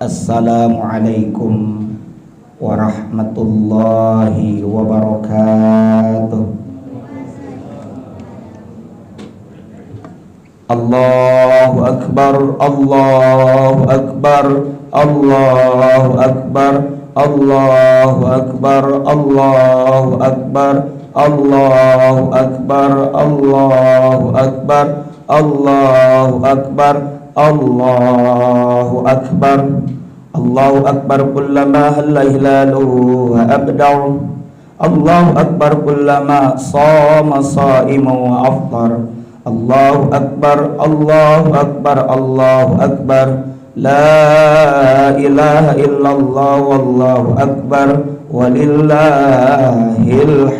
Assalamualaikum warahmatullahi wabarakatuh. Allahu akbar, Allahu akbar, Allahu akbar, Allahu akbar, Allahu akbar, Allahu akbar, Allahu akbar, Allahu akbar, Allahu akbar. Allahu akbar kullama halla hilaluhu wa abda'u. Allahu akbar kullama sama sa'imu wa aftar. Allahu akbar, Allahu akbar, Allahu akbar. La ilaha illallah wallahu akbar walillahil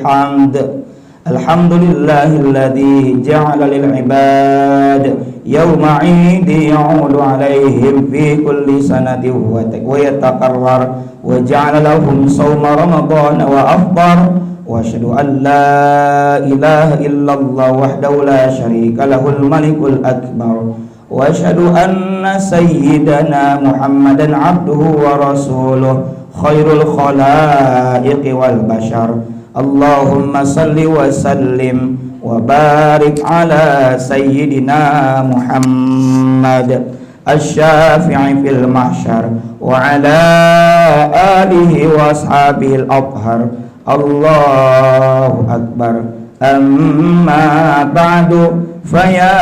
hamd. Alhamdulillahilladzi ja'ala lil ibad yawma 'idi ya'udu 'alaihim fi kulli sanatin wa yatakarrar wa ja'ala lahum shawma ramadhan wa afṭar wa asyhadu an la ilaha illallah wahdahu la syarika lahul malikul akbar wa asyhadu anna sayyidana Muhammadan 'abduhu wa rasuluh khairul khalaiqi wal bashar. Allahumma salli wa sallim wa barik ala sayyidina Muhammad asy-syafi'i fil mahsyar wa ala alihi wa ashabihi al-athhar. Allahu akbar. Amma ba'du fa ya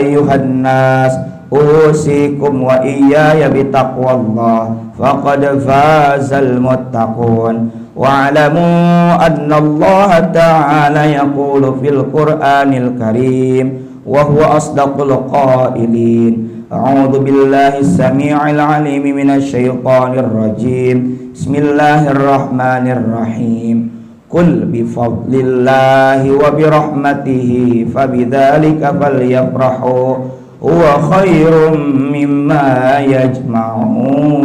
ayyuhan nas usikum wa iyaya bitaqwallah faqad fazal muttaqun. Wa'lamu anna Allah ta'ala yaqulu fil Qur'anil Karim wa huwa asdaqul qailin. A'udzu billahi as-sami'il 'alim minasy syaithanir rajim. Bismillahirrahmanirrahim. Qul bi fadlillahi wa bi rahmatihi fabidzalika falyafrahu huwa khairum mimma yajma'un.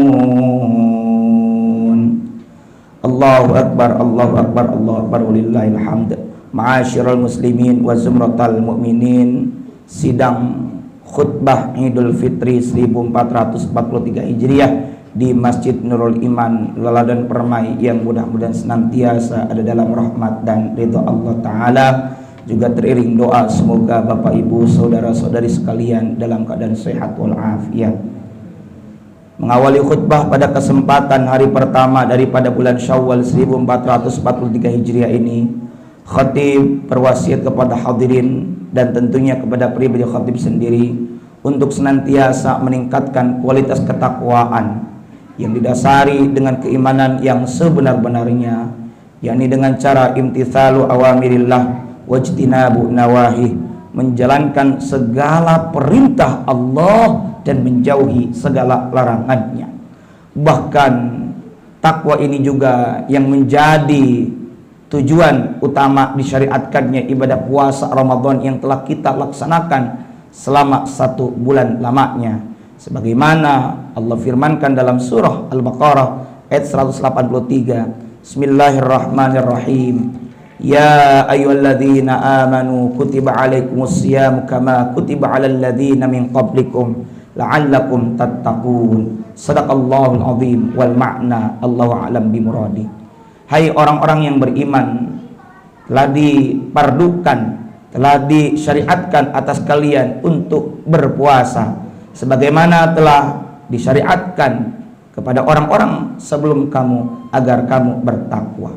Allahu akbar, Allahu akbar, Allahu akbar walillahil hamd. Ma'asyiral muslimin wa zumratal mu'minin, sidang khutbah Idul Fitri 1443 Hijriah di Masjid Nurul Iman Laladan Permai yang mudah-mudahan senantiasa ada dalam rahmat dan ridha Allah Ta'ala. Juga teriring doa semoga Bapak Ibu saudara-saudari sekalian dalam keadaan sehat walafiat. Mengawali khutbah pada kesempatan hari pertama daripada bulan Syawal 1443 Hijriah ini, khatib berwasiat kepada hadirin dan tentunya kepada pribadi khatib sendiri untuk senantiasa meningkatkan kualitas ketakwaan yang didasari dengan keimanan yang sebenar-benarnya, yakni dengan cara imtithalu awamirillah wajtinabu nawahi, menjalankan segala perintah Allah dan menjauhi segala larangannya. Bahkan takwa ini juga yang menjadi tujuan utama disyariatkannya ibadah puasa Ramadan yang telah kita laksanakan selama 1 bulan lamanya, sebagaimana Allah firmankan dalam surah Al-Baqarah ayat 183. Bismillahirrahmanirrahim. Ya ayyuhalladzina amanu kutiba alaikumus syiyam kama kutiba alal ladzina min qablikum la'allakum tattaqun. Shadaqallahul azim wal ma'na Allahu a'lam bimuradi. Hai orang-orang yang beriman, telah dipardukan, telah disyariatkan atas kalian untuk berpuasa sebagaimana telah disyariatkan kepada orang-orang sebelum kamu agar kamu bertakwa.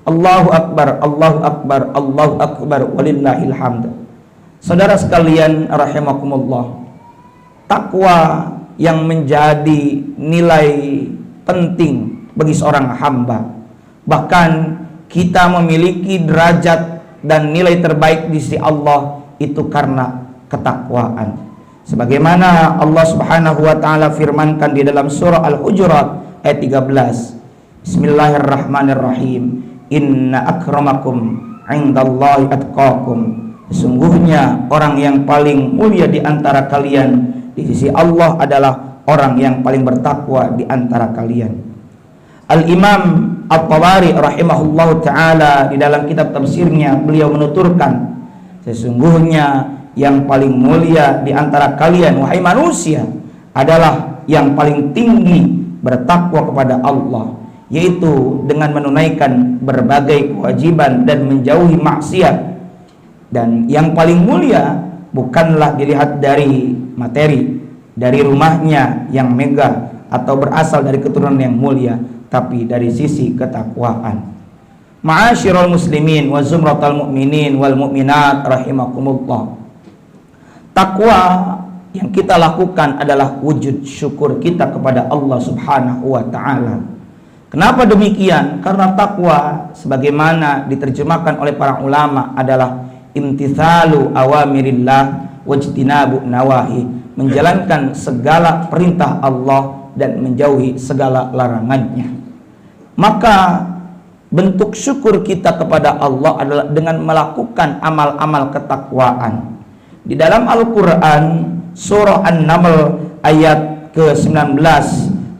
Allahu akbar, Allahu akbar, Allahu akbar walillahil hamd. Saudara sekalian rahimakumullah, takwa yang menjadi nilai penting bagi seorang hamba. Bahkan kita memiliki derajat dan nilai terbaik di sisi Allah itu karena ketakwaan. Sebagaimana Allah Subhanahu wa taala firmankan di dalam surah Al-Hujurat ayat 13. Bismillahirrahmanirrahim. Inna akramakum 'indallahi atqakum. Sesungguhnya orang yang paling mulia di antara kalian di sisi Allah adalah orang yang paling bertakwa di antara kalian. Al-Imam At-Tabari rahimahullahu ta'ala di dalam kitab tafsirnya beliau menuturkan, sesungguhnya yang paling mulia di antara kalian wahai manusia adalah yang paling tinggi bertakwa kepada Allah, yaitu dengan menunaikan berbagai kewajiban dan menjauhi maksiat. Dan yang paling mulia bukanlah dilihat dari materi, dari rumahnya yang megah atau berasal dari keturunan yang mulia, tapi dari sisi ketakwaan. Ma'asyiral muslimin wa zumratal mu'minin wal mu'minat rahimakumullah. Takwa yang kita lakukan adalah wujud syukur kita kepada Allah Subhanahu wa taala. Kenapa demikian? Karena takwa sebagaimana diterjemahkan oleh para ulama adalah imtithalu awamirillah wajtinabu nawahi, menjalankan segala perintah Allah dan menjauhi segala larangannya. Maka bentuk syukur kita kepada Allah adalah dengan melakukan amal-amal ketakwaan. Di dalam Al-Quran surah An-Naml ayat ke-19,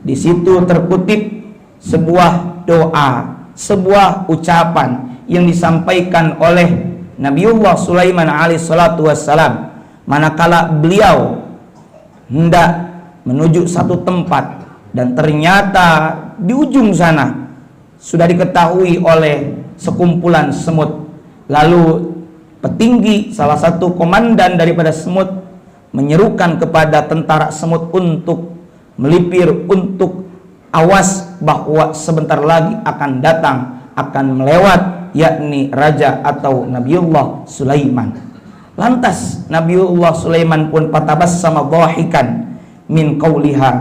di situ terkutip sebuah doa, sebuah ucapan yang disampaikan oleh Nabiullah Sulaiman alaihissalatu wassalam manakala beliau hendak menuju satu tempat, dan ternyata di ujung sana sudah diketahui oleh sekumpulan semut. Lalu petinggi, salah satu komandan daripada semut, menyerukan kepada tentara semut untuk melipir, untuk awas bahwa sebentar lagi akan datang, akan melewat, yakni raja atau Nabiullah Sulaiman. Lantas Nabiullah Sulaiman pun fatabassama dhahikan min qawliha,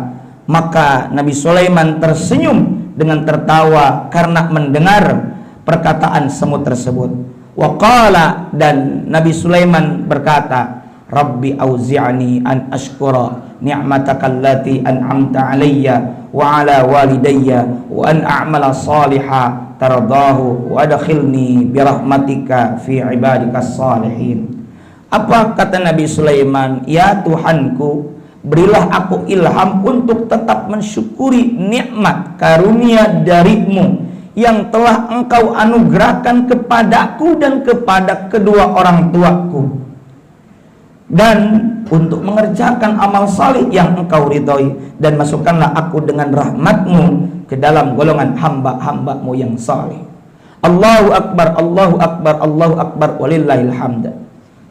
maka Nabi Sulaiman tersenyum dengan tertawa karena mendengar perkataan semut tersebut. Wa qala, dan Nabi Sulaiman berkata, Rabbi auzi'ni an ashkura ni'mataka allati an'amta alayya wa ala walidayya wa an a'mala salihan tardahu wa adkhilni birahmatika fi ibadikas salihin. Apa kata Nabi Sulaiman? Ya Tuhanku, berilah aku ilham untuk tetap mensyukuri nikmat karunia darimu yang telah engkau anugerahkan kepadaku dan kepada kedua orang tuaku, dan untuk mengerjakan amal salih yang engkau ridhoi, dan masukkanlah aku dengan rahmatmu ke dalam golongan hamba-hambamu yang salih. Allahu Akbar, Allahu Akbar, Allahu Akbar, walillahil hamd.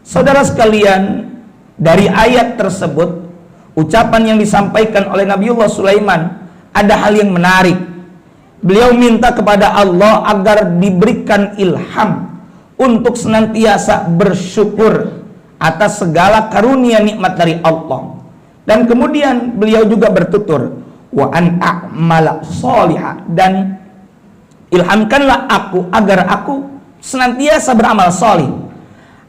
Saudara sekalian, dari ayat tersebut, ucapan yang disampaikan oleh Nabiullah Sulaiman, ada hal yang menarik. Beliau minta kepada Allah agar diberikan ilham untuk senantiasa bersyukur atas segala karunia nikmat dari Allah. Dan kemudian beliau juga bertutur, wa an a'mala sholiha, dan ilhamkanlah aku agar aku senantiasa beramal solih.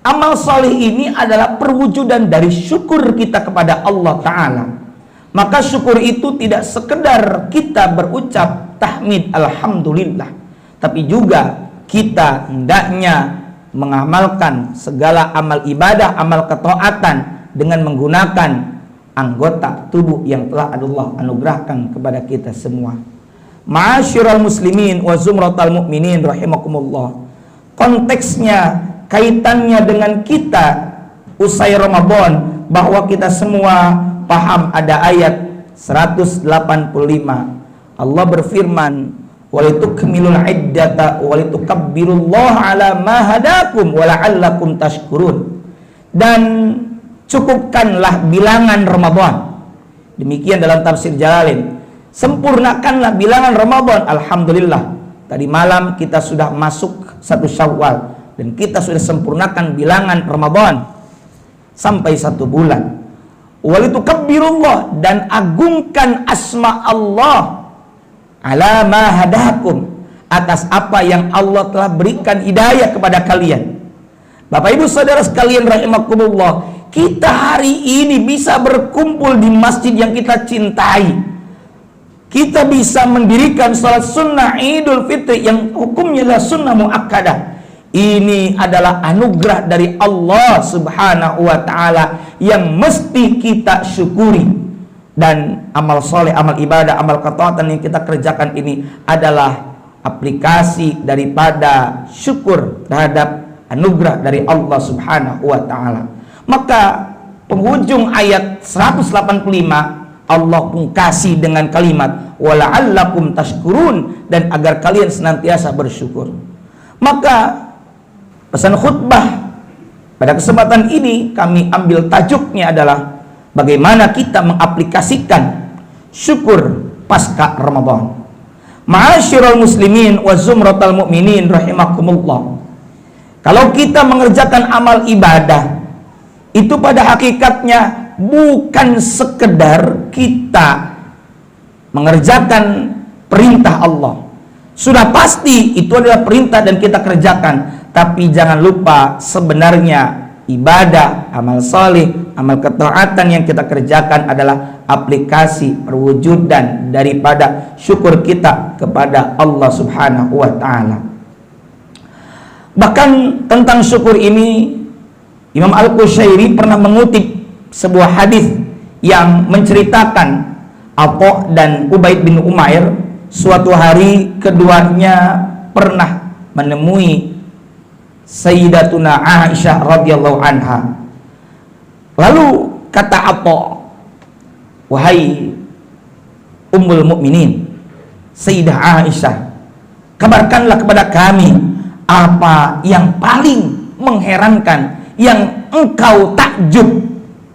Amal solih ini adalah perwujudan dari syukur kita kepada Allah Ta'ala. Maka syukur itu tidak sekedar kita berucap tahmid alhamdulillah, tapi juga kita hendaknya mengamalkan segala amal ibadah, amal ketaatan dengan menggunakan anggota tubuh yang telah Allah anugerahkan kepada kita semua. Ma'asyiral muslimin wa zumratal mu'minin rahimakumullah. Konteksnya, kaitannya dengan kita usai Ramadan, bahwa kita semua paham ada ayat 185. Allah berfirman, walitukmilul iddata walitukabbirullaha ala ma hadakum wala'allakum tashkurun, dan cukupkanlah bilangan Ramadan. Demikian dalam tafsir Jalalain, sempurnakanlah bilangan Ramadan. Alhamdulillah, tadi malam kita sudah masuk 1 Syawal dan kita sudah sempurnakan bilangan Ramadan sampai 1 bulan. Walitukabbirullah, dan agungkan asma Allah ala ma hadakum, atas apa yang Allah telah berikan hidayah kepada kalian. Bapak Ibu Saudara sekalian rahimakumullah, kita hari ini bisa berkumpul di masjid yang kita cintai. Kita bisa mendirikan salat sunnah Idul Fitri yang hukumnya adalah sunnah muakkadah. Ini adalah anugerah dari Allah Subhanahu wa ta'ala yang mesti kita syukuri. Dan amal soleh, amal ibadah, amal ketaatan yang kita kerjakan ini adalah aplikasi daripada syukur terhadap anugerah dari Allah Subhanahu wa ta'ala. Maka penghujung ayat 185 Allah pun kasih dengan kalimat wala'allakum tashkurun, dan agar kalian senantiasa bersyukur. Maka pesan khutbah pada kesempatan ini kami ambil tajuknya adalah bagaimana kita mengaplikasikan syukur pasca Ramadan. Ma'asyiral muslimin wa zumratal mu'minin rahimakumullah. Kalau kita mengerjakan amal ibadah, itu pada hakikatnya bukan sekedar kita mengerjakan perintah Allah. Sudah pasti itu adalah perintah dan kita kerjakan. Tapi jangan lupa sebenarnya ibadah, amal saleh, amal ketaatan yang kita kerjakan adalah aplikasi perwujudan daripada syukur kita kepada Allah Subhanahu wa ta'ala. Bahkan tentang syukur ini Imam Al-Qushairi pernah mengutip sebuah hadis yang menceritakan Atha dan Ubaid bin Umair suatu hari keduanya pernah menemui Sayyidatuna Aisyah radhiyallahu anha. Lalu kata Atha, wahai Ummul Mukminin, Sayyidah Aisyah, kabarkanlah kepada kami apa yang paling mengherankan, yang engkau takjub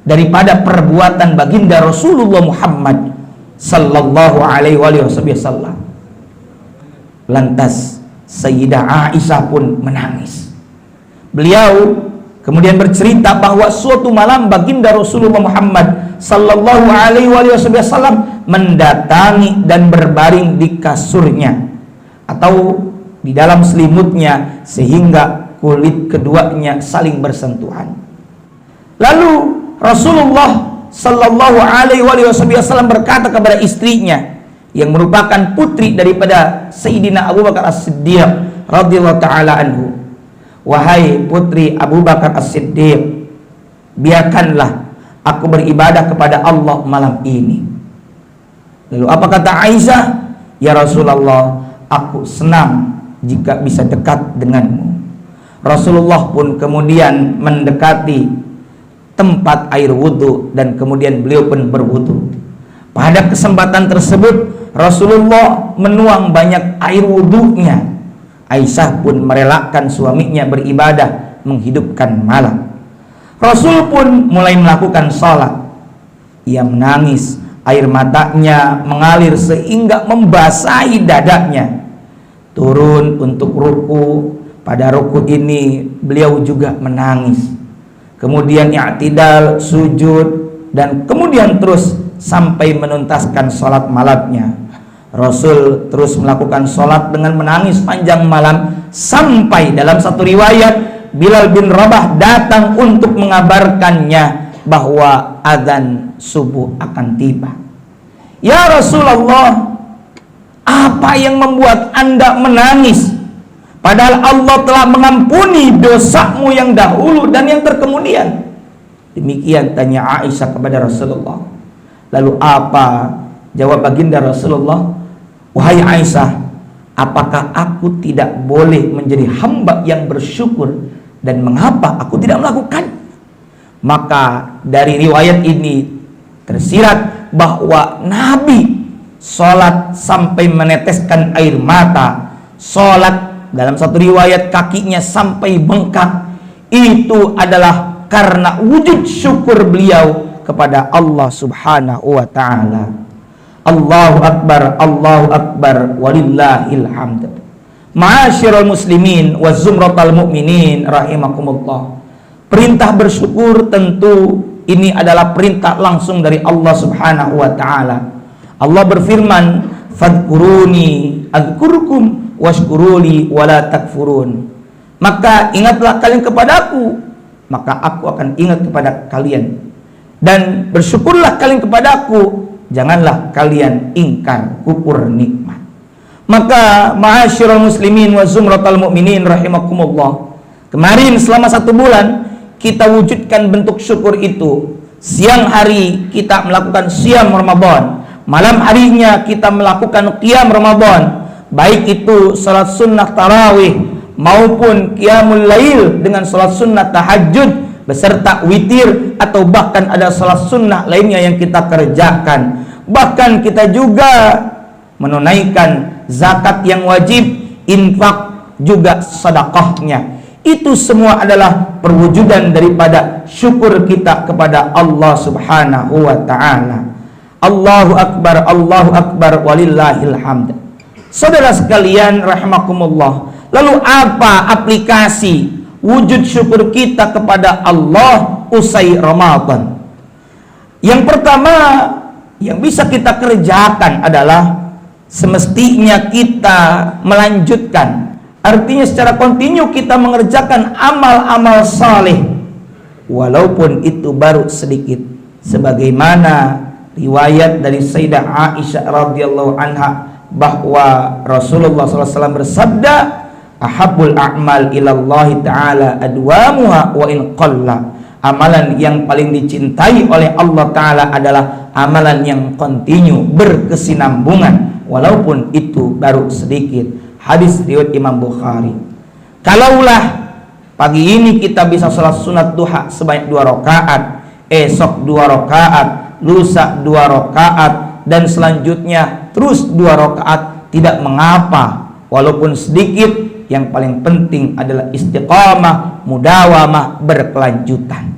daripada perbuatan baginda Rasulullah Muhammad sallallahu alaihi wasallam. Lantas Sayyidah Aisyah pun menangis. Beliau kemudian bercerita bahwa suatu malam baginda Rasulullah Muhammad sallallahu alaihi wasallam mendatangi dan berbaring di kasurnya atau di dalam selimutnya sehingga kulit keduanya saling bersentuhan. Lalu Rasulullah sallallahu alaihi wasallam berkata kepada istrinya yang merupakan putri daripada Sayyidina Abu Bakar As-Siddiq radhiyallahu taala anhu, wahai putri Abu Bakar As-Siddiq, biarkanlah aku beribadah kepada Allah malam ini. Lalu apa kata Aisyah? Ya Rasulullah, aku senang jika bisa dekat denganmu. Rasulullah pun kemudian mendekati tempat air wudhu dan kemudian beliau pun berwudhu. Pada kesempatan tersebut Rasulullah menuang banyak air wudhunya. Aisyah pun merelakan suaminya beribadah menghidupkan malam. Rasul pun mulai melakukan salat. Ia menangis, air matanya mengalir sehingga membasahi dadanya. Turun untuk ruku. Pada ruku ini beliau juga menangis. Kemudian i'tidal, sujud, dan kemudian terus sampai menuntaskan sholat malamnya. Rasul terus melakukan sholat dengan menangis panjang malam, sampai dalam satu riwayat Bilal bin Rabah datang untuk mengabarkannya bahwa azan subuh akan tiba. Ya Rasulullah, apa yang membuat Anda menangis? Padahal Allah telah mengampuni dosamu yang dahulu dan yang terkemudian. Demikian tanya Aisyah kepada Rasulullah. Lalu apa jawab baginda Rasulullah? Wahai Aisyah, apakah aku tidak boleh menjadi hamba yang bersyukur, dan mengapa aku tidak melakukan? Maka dari riwayat ini tersirat bahwa Nabi sholat sampai meneteskan air mata, sholat dalam satu riwayat kakinya sampai bengkak. Itu adalah karena wujud syukur beliau kepada Allah Subhanahu wa ta'ala. Allahu Akbar, walillahil hamd. Ma'asyiral muslimin wa zumratal mu'minin rahimakumullah. Perintah bersyukur tentu ini adalah perintah langsung dari Allah Subhanahu wa ta'ala. Allah berfirman, fadkuruni adzkurkum washkuruli wala takfurun. Maka ingatlah kalian kepadaku, maka aku akan ingat kepada kalian, dan bersyukurlah kalian kepadaku, janganlah kalian ingkar kufur nikmat. Maka ma'asyiral muslimin wa zumratal mu'minin rahimakumullah, kemarin selama 1 bulan kita wujudkan bentuk syukur itu. Siang hari kita melakukan siam Ramadan, malam harinya kita melakukan qiyam Ramadan, baik itu salat sunnah tarawih maupun qiyamul lail dengan salat sunnah tahajud beserta witir, atau bahkan ada salat sunnah lainnya yang kita kerjakan. Bahkan kita juga menunaikan zakat yang wajib, infak juga sedekahnya. Itu semua adalah perwujudan daripada syukur kita kepada Allah Subhanahu wa taala. Allahu akbar walillahil hamd. Saudara sekalian rahimakumullah, lalu apa aplikasi wujud syukur kita kepada Allah usai Ramadan? Yang pertama yang bisa kita kerjakan adalah semestinya kita melanjutkan. Artinya secara kontinu kita mengerjakan amal-amal saleh walaupun itu baru sedikit. Sebagaimana riwayat dari Sayyidah Aisyah radhiyallahu anha bahwa Rasulullah SAW bersabda, ahabbul a'mal ilallahi ta'ala adwamuha wa in qalla. Amalan yang paling dicintai oleh Allah Ta'ala adalah amalan yang kontinu, berkesinambungan walaupun itu baru sedikit. Hadis riwayat Imam Bukhari. Kalaulah pagi ini kita bisa salat sunat duha sebanyak 2 rakaat, esok 2 rakaat, lusa 2 rakaat, dan selanjutnya terus 2 rakaat, tidak mengapa walaupun sedikit. Yang paling penting adalah istiqamah, mudawamah, berkelanjutan.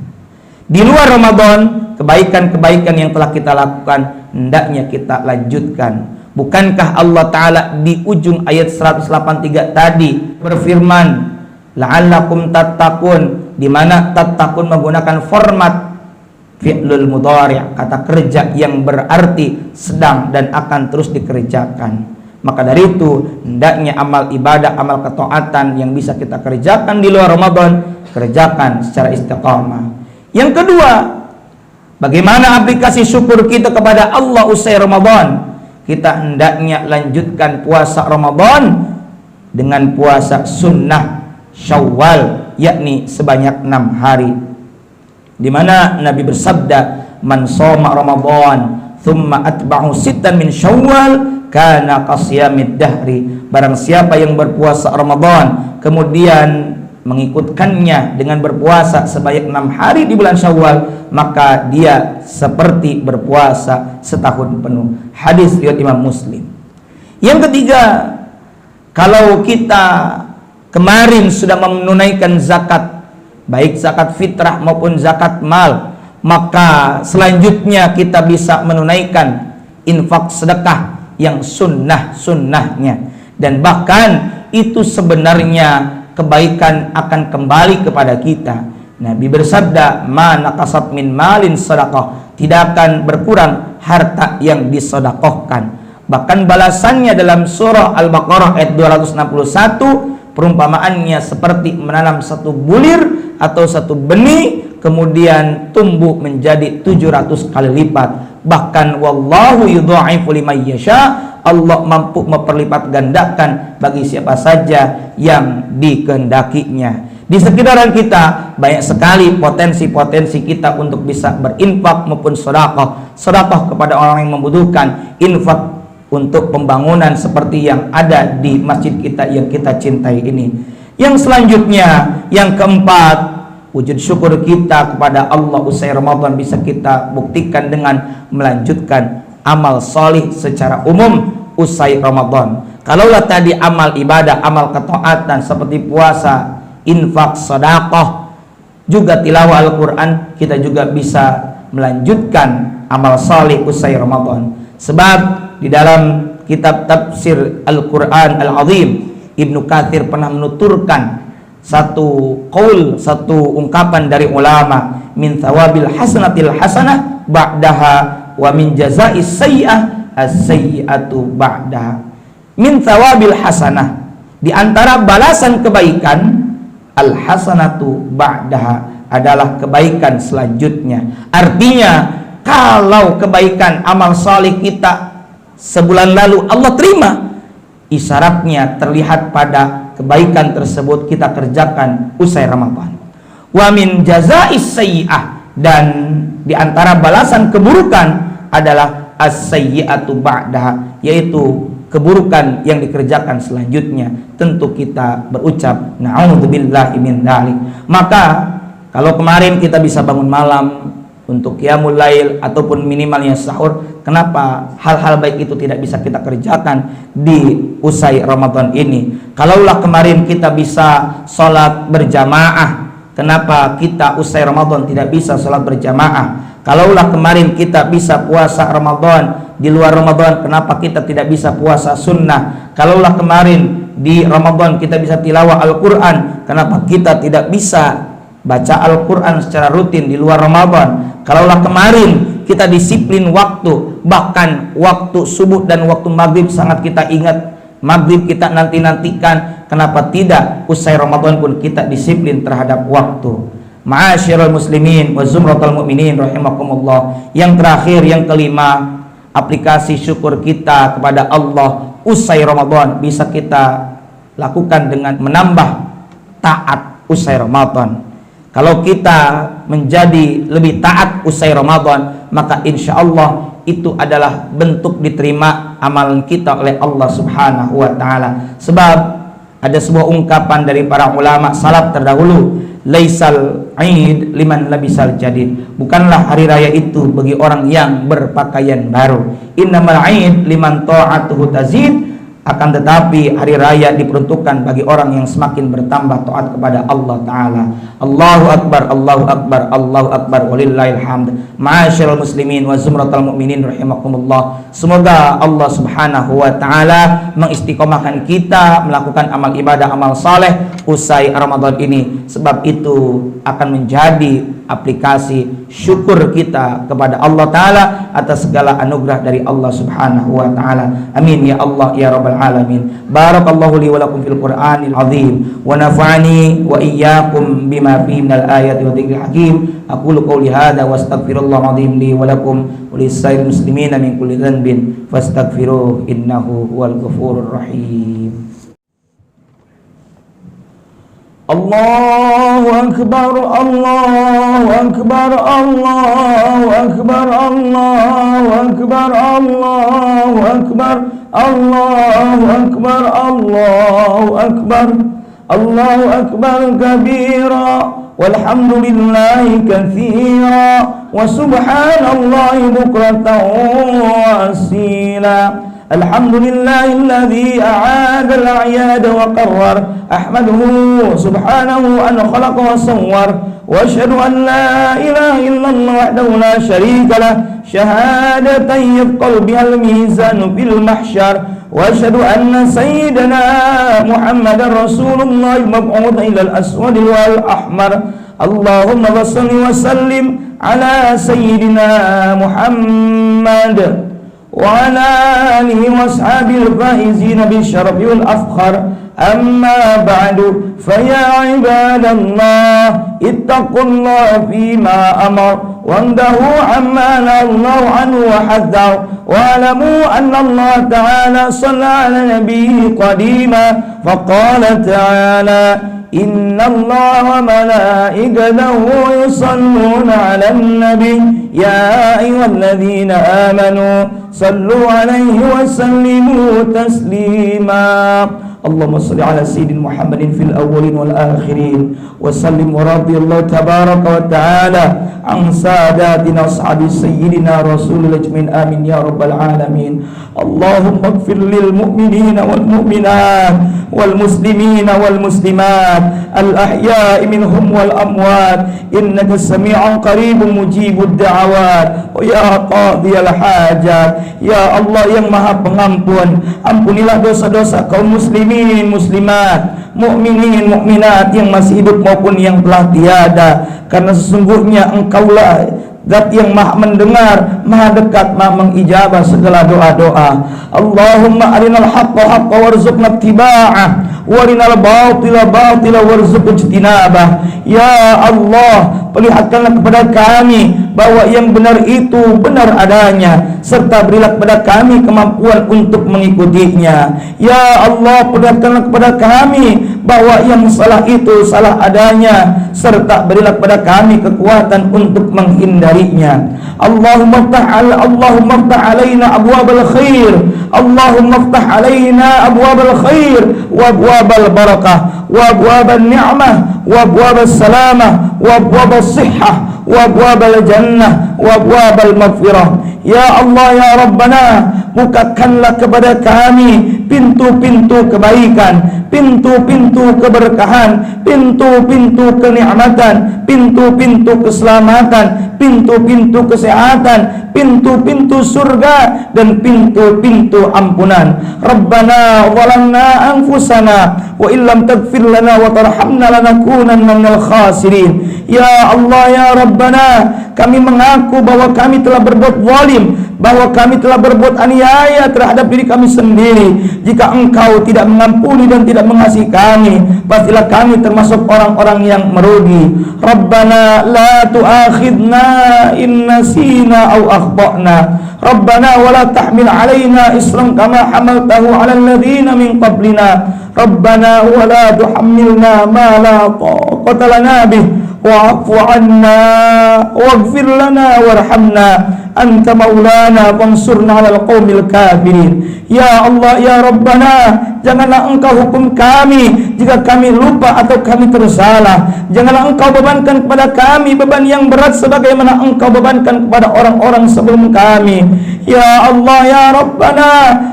Di luar Ramadan, kebaikan-kebaikan yang telah kita lakukan hendaknya kita lanjutkan. Bukankah Allah Ta'ala di ujung ayat 183 tadi berfirman, la'allakum tattaqun, di mana tattaqun menggunakan format fi'lul mudhari', kata kerja yang berarti sedang dan akan terus dikerjakan. Maka dari itu hendaknya amal ibadah, amal ketaatan yang bisa kita kerjakan di luar Ramadan, kerjakan secara istiqamah. Yang kedua, bagaimana aplikasi syukur kita kepada Allah usai Ramadan? Kita hendaknya lanjutkan puasa Ramadan dengan puasa sunnah Syawal, yakni sebanyak 6 hari. Di mana Nabi bersabda, man shoma Ramadan thumma atba'u sittan min Syawal kana qasiyamid dahri. Barang siapa yang berpuasa Ramadan kemudian mengikutkannya dengan berpuasa sebanyak 6 hari di bulan Syawal, maka dia seperti berpuasa setahun penuh. Hadis riwayat Imam Muslim. Yang ketiga, kalau kita kemarin sudah menunaikan zakat, baik zakat fitrah maupun zakat mal, maka selanjutnya kita bisa menunaikan infak sedekah yang sunnahnya, dan bahkan itu sebenarnya kebaikan akan kembali kepada kita. Nabi bersabda, ma naqasat min malin sadaqah, tidak akan berkurang harta yang disedekahkan. Bahkan balasannya dalam surah Al-Baqarah ayat 261, perumpamaannya seperti menanam satu bulir atau satu benih kemudian tumbuh menjadi 700 kali lipat. Bahkan wallahu yudha'ifu liman yasha, Allah mampu memperlipat gandakan bagi siapa saja yang dikehendakinya. Di sekitaran kita banyak sekali potensi-potensi kita untuk bisa berinfak maupun sedekah kepada orang yang membutuhkan, infak untuk pembangunan seperti yang ada di masjid kita yang kita cintai ini. Yang selanjutnya, yang keempat, wujud syukur kita kepada Allah usai Ramadan bisa kita buktikan dengan melanjutkan amal solih secara umum usai Ramadan. Kalaulah tadi amal ibadah, amal ketaatan seperti puasa, infak, sedekah, juga tilawah Al-Quran, kita juga bisa melanjutkan amal solih usai Ramadan. Sebab di dalam kitab tafsir Al-Quran Al-Azim, Ibnu Katsir pernah menuturkan satu qaul, satu ungkapan dari ulama, min thawabil hasanatil hasanah ba'daha wa min jaza'is sayyi'ah as-sayyi'atu ba'daha. Min thawabil hasanah, di antara balasan kebaikan, al-hasanatu ba'daha, adalah kebaikan selanjutnya. Artinya kalau kebaikan amal salih kita sebulan lalu Allah terima, isyaratnya terlihat pada kebaikan tersebut kita kerjakan usai Ramadan. Wa min jaza'is sayyi'ah, dan di antara balasan keburukan adalah as-sayyi'atu ba'daha, yaitu keburukan yang dikerjakan selanjutnya. Tentu kita berucap na'udzubillahi min dzalik. Maka kalau kemarin kita bisa bangun malam untuk qiyamul lail ataupun minimalnya sahur, kenapa hal-hal baik itu tidak bisa kita kerjakan di usai Ramadan ini? Kalaulah kemarin kita bisa sholat berjamaah, kenapa kita usai Ramadan tidak bisa sholat berjamaah? Kalaulah kemarin kita bisa puasa Ramadan, di luar Ramadan kenapa kita tidak bisa puasa sunnah? Kalaulah kemarin di Ramadan kita bisa tilawah Al-Quran, kenapa kita tidak bisa baca Al-Quran secara rutin di luar Ramadan? Kalaulah kemarin kita disiplin waktu, bahkan waktu subuh dan waktu maghrib sangat kita ingat, maghrib kita nanti-nantikan, kenapa tidak usai Ramadan pun kita disiplin terhadap waktu? Ma'asyiral muslimin wa zumratal mu'minin rahimakumullah. Yang terakhir, yang kelima, aplikasi syukur kita kepada Allah usai Ramadan bisa kita lakukan dengan menambah taat usai Ramadan. Kalau kita menjadi lebih taat usai Ramadan, maka insya Allah itu adalah bentuk diterima amalan kita oleh Allah Subhanahu wa Ta'ala. Sebab ada sebuah ungkapan dari para ulama salaf terdahulu, laisal aid liman labisal jadid. Bukanlah hari raya itu bagi orang yang berpakaian baru. Innamal aid liman ta'atuhu tazid. Akan tetapi hari raya diperuntukkan bagi orang yang semakin bertambah taat kepada Allah Ta'ala. Allahu Akbar, Allahu Akbar, Allahu Akbar, walillahil hamd. Ma'asyiral muslimin wa zumratal mu'minin rahimakumullah. Semoga Allah Subhanahu wa Ta'ala mengistiqomahkan kita melakukan amal ibadah, amal saleh usai Ramadan ini. Sebab itu akan menjadi aplikasi syukur kita kepada Allah Ta'ala atas segala anugerah dari Allah Subhanahu wa Ta'ala. Amin ya Allah ya Rabbal alamin. Barakallahu li wa lakum fil Qur'anil azim wa nafa'ani wa iyyakum bima fihi minal ayati wa dzikril hakim. Aqulu qawli hadza wa astaghfirullahal azim li wa lakum wa lissairil muslimina min kulli dhanbin fastaghfiruhu innahu huwal ghafurur rahim. Allahu Akbar, Allahu Akbar, Allahu Akbar, Allahu Akbar, Allahu Akbar, Allahu Akbar, Allahu Akbar, Allahu Akbar kabira, walhamdulillahi katsira, wa subhanallahi bukratan wa asila. Alhamdulillahilladzi a'ada al-a'yad wa qarrar. Ahmaduhu subhanahu an khalaqa wa sawwar. Wa asyhadu an la ilaha illallah wahdahu la syarika lah, syahadatan yafqal bihal mizan fil mahsyar. Wa asyhadu anna sayyidana Muhammadar Rasulullah al-mab'uts ila al-aswad wal ahmar. Allahumma shalli wa sallim ala sayyidina Muhammad wa ala alihi wa ashabil faizin bil syarafi wal afkhar. Amma ba'du, fa ya ibadallah ittaqullaha fima amar wandahu amma nallahu anhu wa hadzar wa alamu anna Allah ta'ala shalla ala nabiyyi qadima faqala ta'ala inna Allah wa malaikatahu yusalluna 'alan nabiy ya ayyuhalladzina amanu sallu 'alaihi wa sallimu taslima. Allahumma salli ala sayyidina Muhammadin fil awwalin wal akhirin wa sallim wa radiyallahu tabaraka wa ta'ala an sadatina ashabi sayyidina rasulil ajmain amin ya rabbal alamin. Allahumma ighfir lil mu'minina wal mu'minat wal muslimina wal muslimat al ahya'i minhum wal amwat innaka sami'un qaribun mujibud da'awat. Ya qadhiyal hajat, ya Allah yang maha pengampun, ampunilah dosa-dosa kaum muslimin muslimat, mukminin mukminat yang masih hidup maupun yang telah tiada, karena sesungguhnya Engkaulah Zat yang maha mendengar, maha dekat, maha mengijabah segala doa-doa. Allahumma arinal haqqa haqqa warzuqna ittiba'ah wa arinal batila batila warzuqna ijtinabah. Ya Allah, perlihatkanlah kepada kami bahwa yang benar itu benar adanya, serta berilah kepada kami kemampuan untuk mengikutinya. Ya Allah, perlihatkanlah kepada kami bahwa yang salah itu salah adanya, serta berilah kepada kami kekuatan untuk menghindarinya. Allahumma ftah alaina abwabal khair, Allahumma ftah alaina abwabal khair wa abwabal barakah wa abwabal ni'mah wa abwabal salamah wa abwabas sihhah wa abwabal jannah wa abwabal maghfirah. Ya Allah ya Rabbana, bukakanlah kepada kami pintu-pintu kebaikan, pintu-pintu keberkahan, pintu-pintu kenikmatan, pintu-pintu keselamatan, pintu-pintu kesehatan, pintu-pintu surga, dan pintu-pintu ampunan. Rabbana zalamna anfusana wa illam taghfir lana wa tarhamna lanakunanna minal khasirin. Ya Allah ya Rabbana, kami mengaku bahwa kami telah berbuat zalim, bahwa kami telah berbuat aniaya terhadap diri kami sendiri. Jika Engkau tidak mengampuni dan tidak mengasihi kami, pastilah kami termasuk orang-orang yang merugi. Rabbana la tu'akhidna in nasina aw akhtana. Rabbana wa la tahmil alaina isran kama hamaltahu 'alal ladzina min qablina. Rabbana wa la tuhammilna ma la taqata lana bih wa'fu 'anna waghfir lana warhamna anta maulana fansurna 'alal qaumil kafirin. Ya Allah ya Rabbana, janganlah Engkau hukum kami jika kami lupa atau kami tersalah. Janganlah Engkau bebankan kepada kami beban yang berat sebagaimana Engkau bebankan kepada orang-orang sebelum kami. Ya Allah ya Rabbana,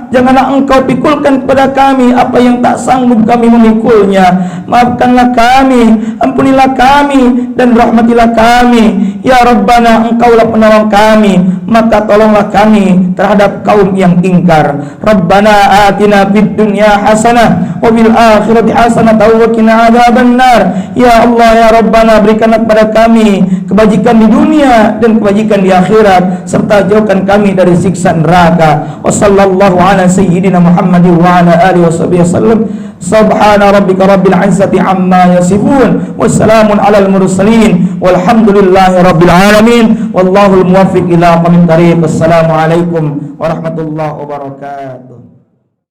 janganlah Engkau pikulkan kepada kami apa yang tak sanggup kami memikulnya. Maafkanlah kami, ampunilah kami, dan rahmatilah kami. Ya Rabbana, Engkaulah penolong kami, maka tolonglah kami terhadap kaum yang ingkar. Rabbana atina fid dunya hasanah wa fil akhirati hasanah wa qina adzabannar. Ya Allah ya Rabbana, berikanlah kepada kami kebajikan di dunia dan kebajikan di akhirat, serta jauhkan kami dari siksa neraka. Wa sallallahu ala sayyidina Muhammadin wa ala alihi wasallam. Subhana rabbika rabbil izzati amma yasifun, wassalamun alal mursalin, walhamdulillahi rabbil alamin, wallahul muwaffiq ila aqwamit thariq. Assalamualaikum warahmatullahi wabarakatuh.